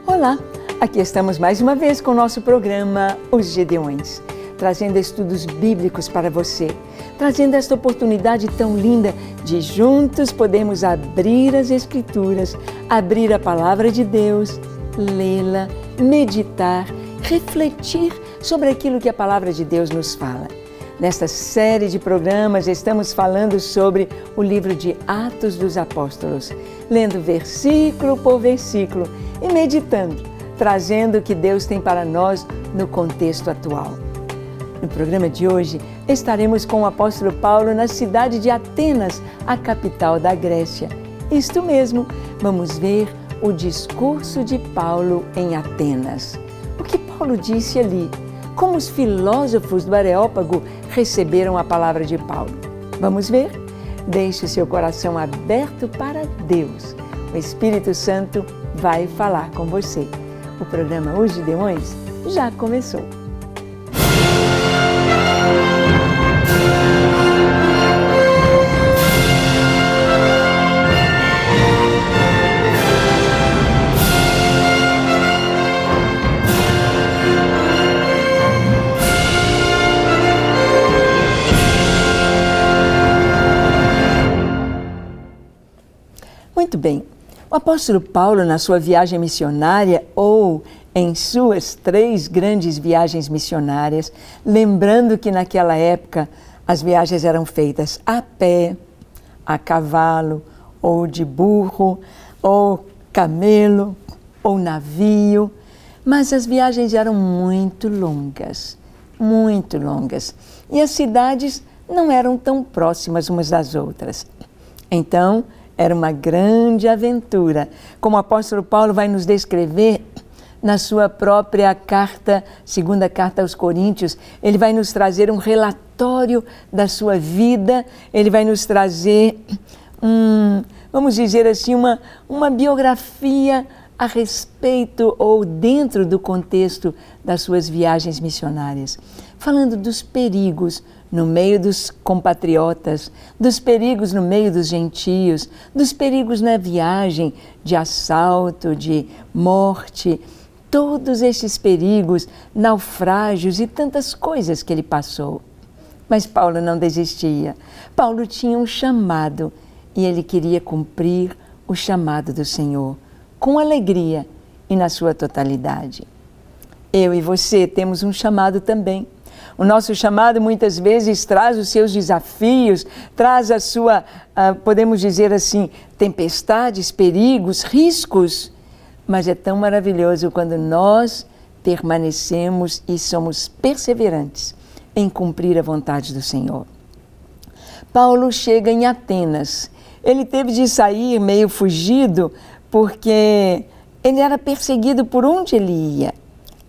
Olá, aqui estamos mais uma vez com o nosso programa Os Gedeões, trazendo estudos bíblicos para você, trazendo esta oportunidade tão linda de juntos podermos abrir as Escrituras, abrir a Palavra de Deus, lê-la, meditar, refletir sobre aquilo que a Palavra de Deus nos fala. Nesta série de programas estamos falando sobre o livro de Atos dos Apóstolos, lendo versículo por versículo e meditando, trazendo o que Deus tem para nós no contexto atual. No programa de hoje estaremos com o apóstolo Paulo na cidade de Atenas, a capital da Grécia. Isto mesmo, vamos ver o discurso de Paulo em Atenas. O que Paulo disse ali? Como os filósofos do Areópago receberam a palavra de Paulo? Vamos ver? Deixe o seu coração aberto para Deus. O Espírito Santo vai falar com você. O programa Os Gedeões já começou. Muito bem, o apóstolo Paulo, na sua viagem missionária ou em suas 3 grandes viagens missionárias, lembrando que naquela época as viagens eram feitas a pé, a cavalo, ou de burro, ou camelo, ou navio, mas as viagens eram muito longas, e as cidades não eram tão próximas umas das outras. Então, era uma grande aventura, como o apóstolo Paulo vai nos descrever na sua própria carta, segunda carta aos Coríntios. Ele vai nos trazer um relatório da sua vida, ele vai nos trazer, vamos dizer assim, uma biografia a respeito ou dentro do contexto das suas viagens missionárias, falando dos perigos no meio dos compatriotas, dos perigos no meio dos gentios, dos perigos na viagem de assalto, de morte, todos estes perigos, naufrágios e tantas coisas que ele passou. Mas Paulo não desistia. Paulo tinha um chamado e ele queria cumprir o chamado do Senhor, com alegria e na sua totalidade. Eu e você temos um chamado também. O nosso chamado muitas vezes traz os seus desafios, traz a sua, podemos dizer assim, tempestades, perigos, riscos, mas é tão maravilhoso quando nós permanecemos e somos perseverantes em cumprir a vontade do Senhor. Paulo chega em Atenas. Ele teve de sair meio fugido porque ele era perseguido por onde ele ia.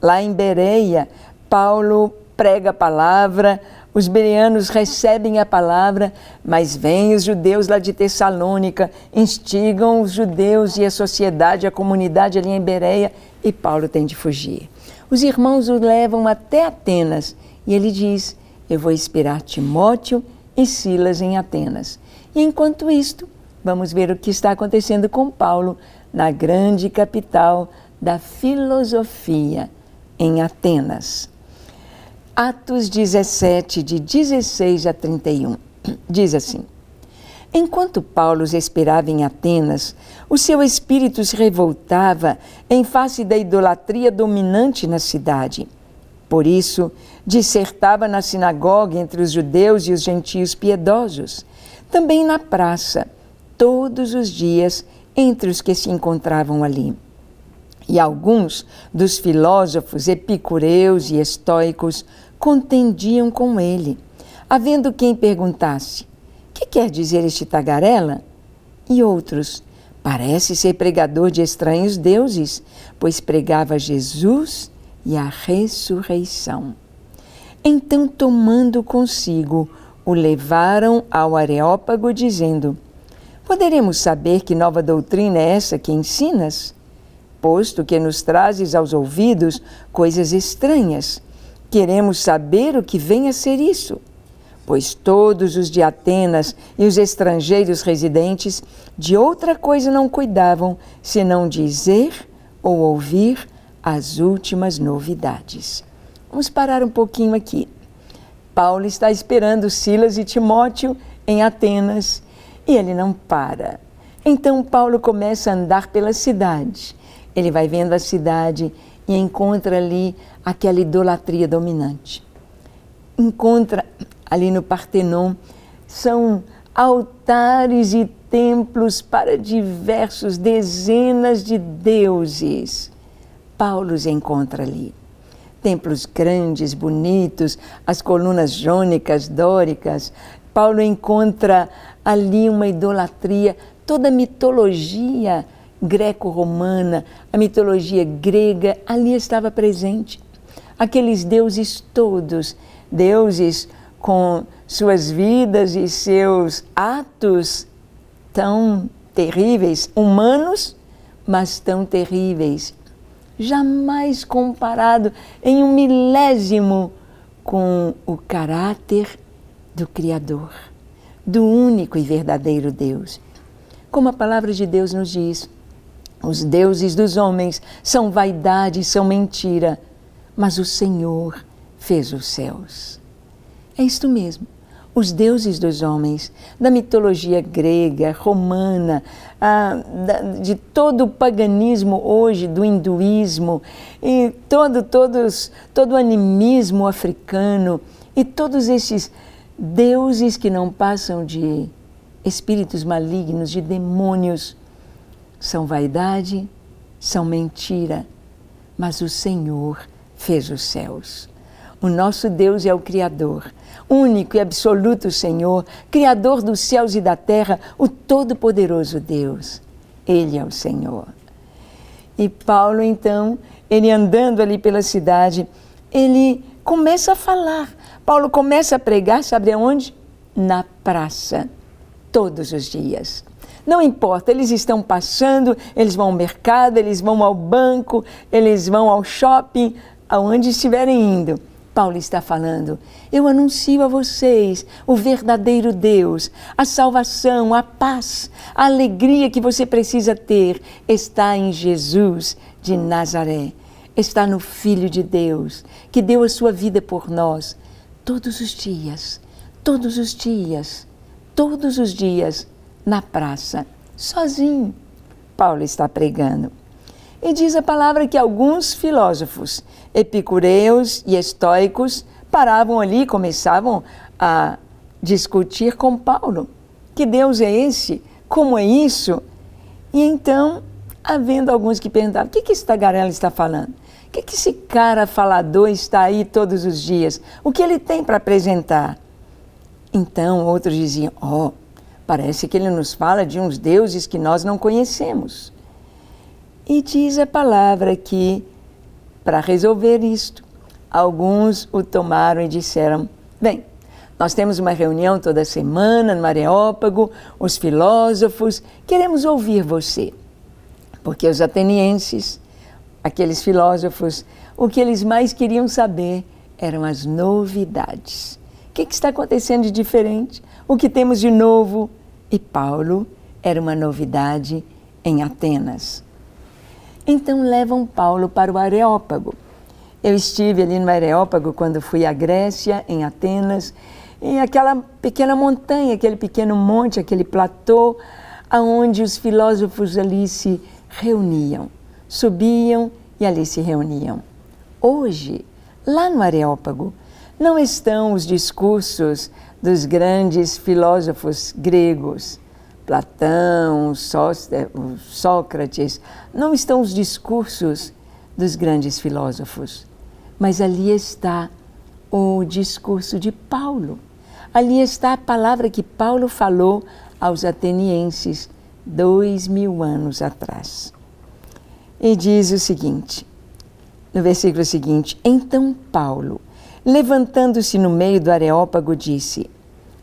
Lá em Bereia, Paulo prega a palavra, os bereanos recebem a palavra, mas vêm os judeus lá de Tessalônica, instigam os judeus e a sociedade, a comunidade ali em Bereia, e Paulo tem de fugir. Os irmãos o levam até Atenas e ele diz: eu vou esperar Timóteo e Silas em Atenas. E enquanto isto, vamos ver o que está acontecendo com Paulo na grande capital da filosofia, em Atenas. Atos 17, de 16 a 31, diz assim: enquanto Paulo os esperava em Atenas, o seu espírito se revoltava em face da idolatria dominante na cidade. Por isso, dissertava na sinagoga entre os judeus e os gentios piedosos, também na praça, todos os dias entre os que se encontravam ali. E alguns dos filósofos epicureus e estoicos contendiam com ele, havendo quem perguntasse: que quer dizer este tagarela? E outros: parece ser pregador de estranhos deuses, pois pregava Jesus e a ressurreição. Então, tomando consigo, o levaram ao Areópago, dizendo: poderemos saber que nova doutrina é essa que ensinas? Posto que nos trazes aos ouvidos coisas estranhas, queremos saber o que vem a ser isso. Pois todos os de Atenas e os estrangeiros residentes de outra coisa não cuidavam, senão dizer ou ouvir as últimas novidades. Vamos parar um pouquinho aqui. Paulo está esperando Silas e Timóteo em Atenas e ele não para. Então Paulo começa a andar pela cidade. Ele vai vendo a cidade e encontra ali aquela idolatria dominante. Encontra ali no Partenon, são altares e templos para diversos, dezenas de deuses. Paulo os encontra ali. Templos grandes, bonitos, as colunas jônicas, dóricas. Paulo encontra ali uma idolatria, toda a mitologia greco-romana, a mitologia grega, ali estava presente. Aqueles deuses todos, deuses com suas vidas e seus atos tão terríveis, humanos, mas tão terríveis, jamais comparado em 1/1000 com o caráter do Criador, do único e verdadeiro Deus. Como a palavra de Deus nos diz, os deuses dos homens são vaidade e são mentira, mas o Senhor fez os céus. É isto mesmo. Os deuses dos homens, da mitologia grega, romana, de todo o paganismo hoje, do hinduísmo, e todo o animismo africano, e todos esses deuses que não passam de espíritos malignos, de demônios, são vaidade, são mentira, mas o Senhor fez os céus. O nosso Deus é o Criador, único e absoluto Senhor, Criador dos céus e da terra, o Todo-Poderoso Deus. Ele é o Senhor. E Paulo, então, ele andando ali pela cidade, ele começa a falar. Paulo começa a pregar, sabe aonde? Na praça, todos os dias. Não importa, eles estão passando, eles vão ao mercado, eles vão ao banco, eles vão ao shopping, aonde estiverem indo. Paulo está falando, eu anuncio a vocês o verdadeiro Deus, a salvação, a paz, a alegria que você precisa ter está em Jesus de Nazaré, está no Filho de Deus, que deu a sua vida por nós todos os dias, todos os dias, todos os dias na praça, sozinho. Paulo está pregando. E diz a palavra que alguns filósofos, epicureus e estoicos, paravam ali e começavam a discutir com Paulo. Que Deus é esse? Como é isso? E então, havendo alguns que perguntavam, o que esse tagarela está falando? O que esse cara falador está aí todos os dias? O que ele tem para apresentar? Então, outros diziam, parece que ele nos fala de uns deuses que nós não conhecemos. E diz a palavra que, para resolver isto, alguns o tomaram e disseram, bem, nós temos uma reunião toda semana no Areópago, os filósofos, queremos ouvir você. Porque os atenienses, aqueles filósofos, o que eles mais queriam saber eram as novidades. O que está acontecendo de diferente? O que temos de novo? E Paulo era uma novidade em Atenas. Então levam Paulo para o Areópago. Eu estive ali no Areópago quando fui à Grécia, em Atenas, e aquela pequena montanha, aquele pequeno monte, aquele platô, onde os filósofos ali se reuniam, subiam e ali se reuniam. Hoje, lá no Areópago, não estão os discursos dos grandes filósofos gregos, Platão, Sócrates, não estão os discursos dos grandes filósofos, mas ali está o discurso de Paulo. Ali está a palavra que Paulo falou aos atenienses 2000 anos atrás. E diz o seguinte, no versículo seguinte, então Paulo, levantando-se no meio do Areópago, disse,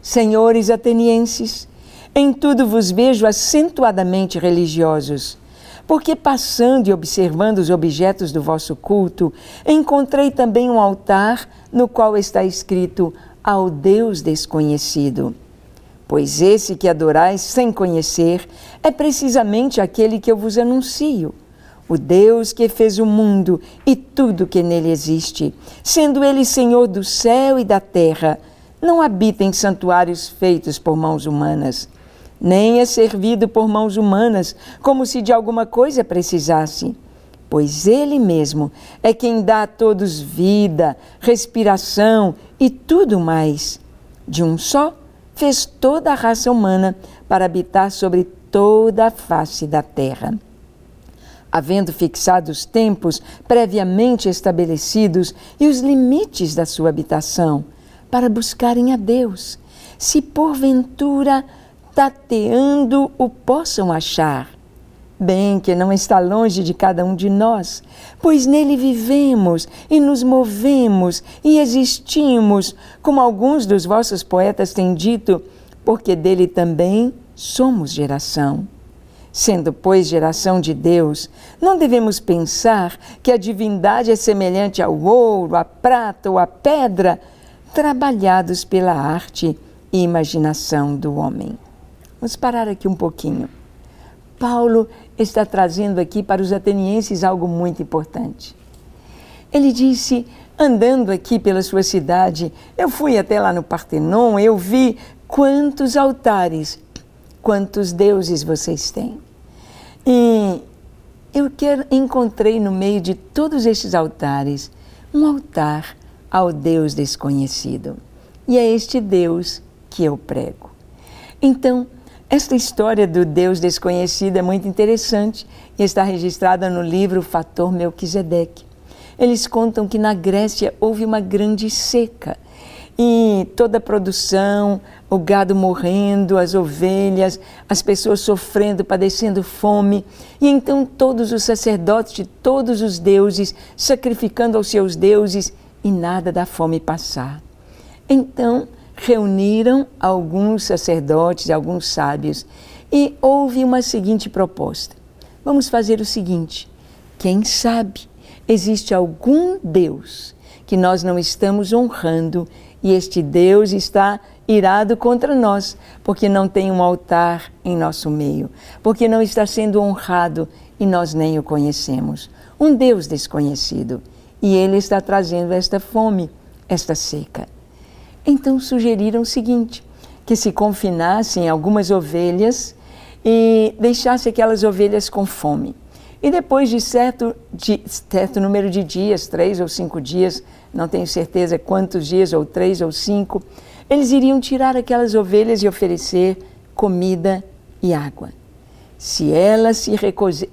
senhores atenienses, em tudo vos vejo acentuadamente religiosos, porque passando e observando os objetos do vosso culto, encontrei também um altar no qual está escrito ao Deus desconhecido. Pois esse que adorais sem conhecer é precisamente aquele que eu vos anuncio, o Deus que fez o mundo e tudo que nele existe, sendo Ele Senhor do céu e da terra, não habita em santuários feitos por mãos humanas, nem é servido por mãos humanas, como se de alguma coisa precisasse, pois Ele mesmo é quem dá a todos vida, respiração e tudo mais. De um só, fez toda a raça humana para habitar sobre toda a face da terra. Havendo fixado os tempos previamente estabelecidos e os limites da sua habitação, para buscarem a Deus, se porventura tateando o possam achar. Bem que não está longe de cada um de nós, pois nele vivemos e nos movemos e existimos, como alguns dos vossos poetas têm dito, porque dele também somos geração. Sendo, pois, geração de Deus, não devemos pensar que a divindade é semelhante ao ouro, à prata ou à pedra, trabalhados pela arte e imaginação do homem. Vamos parar aqui um pouquinho. Paulo está trazendo aqui para os atenienses algo muito importante. Ele disse, andando aqui pela sua cidade, eu fui até lá no Partenon, eu vi quantos altares, quantos deuses vocês têm. E eu encontrei no meio de todos estes altares um altar ao Deus desconhecido. E é este Deus que eu prego. Então, esta história do Deus desconhecido é muito interessante e está registrada no livro Fator Melquisedeque. Eles contam que na Grécia houve uma grande seca e toda a produção, o gado morrendo, as ovelhas, as pessoas sofrendo, padecendo fome. E então todos os sacerdotes de todos os deuses sacrificando aos seus deuses e nada da fome passar. Então reuniram alguns sacerdotes, alguns sábios e houve uma seguinte proposta. Vamos fazer o seguinte, quem sabe existe algum Deus que nós não estamos honrando e este Deus está irado contra nós, porque não tem um altar em nosso meio, porque não está sendo honrado e nós nem o conhecemos. Um Deus desconhecido. E ele está trazendo esta fome, esta seca. Então sugeriram o seguinte, que se confinassem algumas ovelhas e deixasse aquelas ovelhas com fome. E depois de certo número de dias, 3 ou 5 dias, não tenho certeza quantos dias, ou 3 ou 5, eles iriam tirar aquelas ovelhas e oferecer comida e água. Se elas se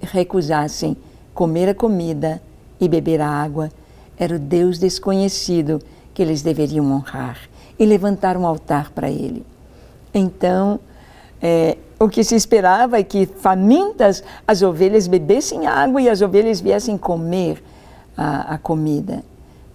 recusassem comer a comida e beber a água, era o Deus desconhecido que eles deveriam honrar e levantar um altar para ele. Então, o que se esperava é que famintas as ovelhas bebessem água e as ovelhas viessem comer a comida.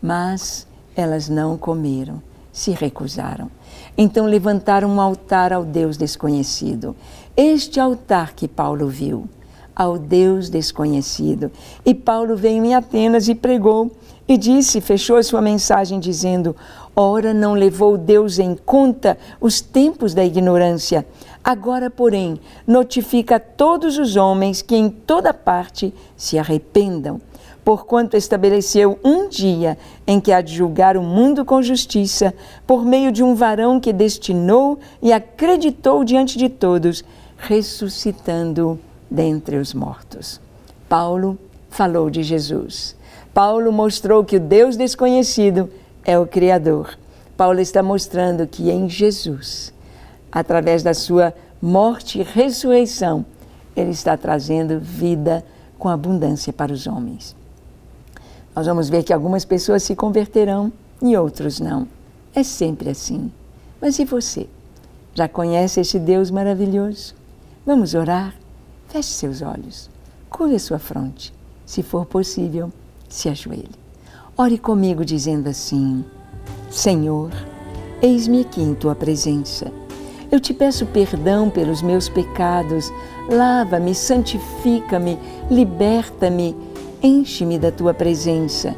Mas elas não comeram, se recusaram. Então levantaram um altar ao Deus desconhecido. Este altar que Paulo viu, ao Deus desconhecido. E Paulo veio em Atenas e pregou e disse, fechou a sua mensagem dizendo, ora não levou Deus em conta os tempos da ignorância. Agora, porém, notifica a todos os homens que em toda parte se arrependam, porquanto estabeleceu um dia em que há de julgar o mundo com justiça, por meio de um varão que destinou e acreditou diante de todos, ressuscitando dentre os mortos. Paulo falou de Jesus. Paulo mostrou que o Deus desconhecido é o Criador. Paulo está mostrando que em Jesus, através da sua morte e ressurreição, ele está trazendo vida com abundância para os homens. Nós vamos ver que algumas pessoas se converterão e outros não. É sempre assim. Mas e você? Já conhece esse Deus maravilhoso? Vamos orar? Feche seus olhos. Curve a sua fronte. Se for possível, se ajoelhe. Ore comigo dizendo assim, Senhor, eis-me aqui em Tua presença. Eu te peço perdão pelos meus pecados. Lava-me, santifica-me, liberta-me. Enche-me da Tua presença.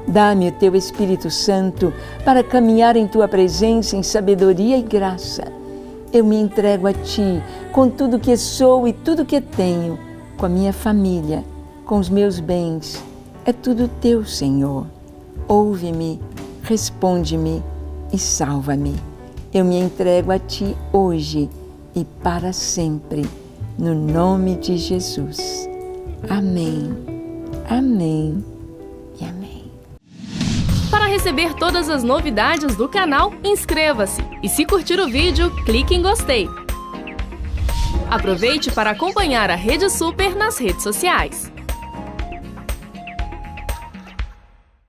Dá-me o Teu Espírito Santo para caminhar em Tua presença em sabedoria e graça. Eu me entrego a Ti com tudo que sou e tudo que tenho, com a minha família, com os meus bens. É tudo teu, Senhor. Ouve-me, responde-me e salva-me. Eu me entrego a ti hoje e para sempre, no nome de Jesus. Amém, amém e amém. Para receber todas as novidades do canal, inscreva-se e, se curtir o vídeo, clique em gostei. Aproveite para acompanhar a Rede Super nas redes sociais.